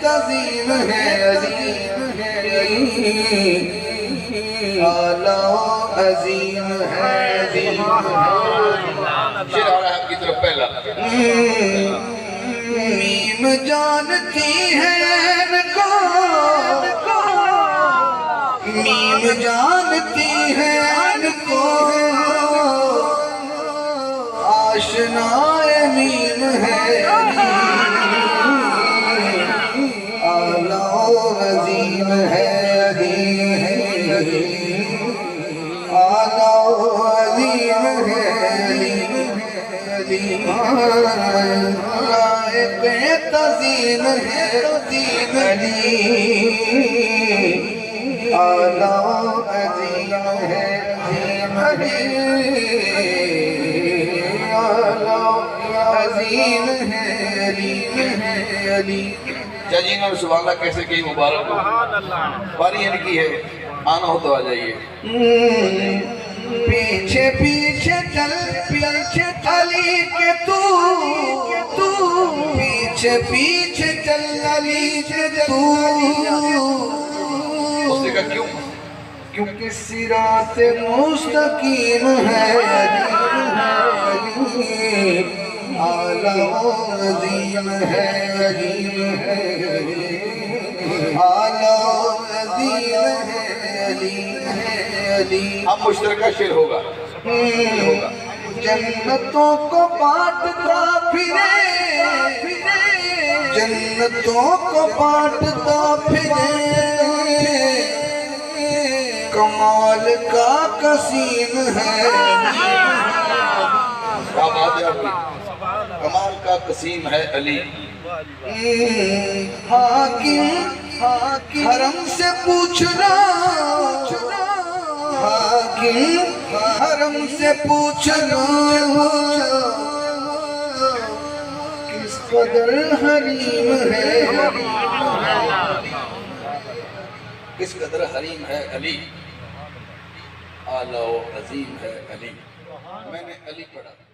تزیم ہے علی اعلیٰ عظیم ہے عظیم شیر آ رہا ہے آپ کی طرف پہلا میم جانتی ہے ان کو میم جانتی ہے ان کو آشنا میم ہے اعلیٰ عظیم ہے عظیم اعلیٰ عظیم ہے لائق تزیم ہے علی اعلیٰ عظیم ہے علی اعلیٰ عظیم ہے علی ججین اور سبحان اللہ کیسے کہیں مبارک ہو باری ان کی ہے آنا ہو تو آ جائیے پیچھے پیچھے چل پیچھے علی کے تو پیچھے پیچھے چل علی کے تو اس نے کہا کیوں کیونکہ صراط مستقیم ہے علی اعلیٰ عظیم ہے عظیم ہے اعلیٰ عظیم ہے علی اب مشترکہ شیر ہوگا جنتوں کو بانٹتا پھرے جنتوں کو بانٹتا پھرے کمال کا قسیم ہے کیا بات ہے آپ کی کمال کا قسیم ہے علی حاکم حرم سے پوچھنا حاکم حرم سے پوچھنا کس قدر حریم ہے کس قدر حریم ہے علی اعلیٰ و عظیم ہے علی میں نے علی پڑھا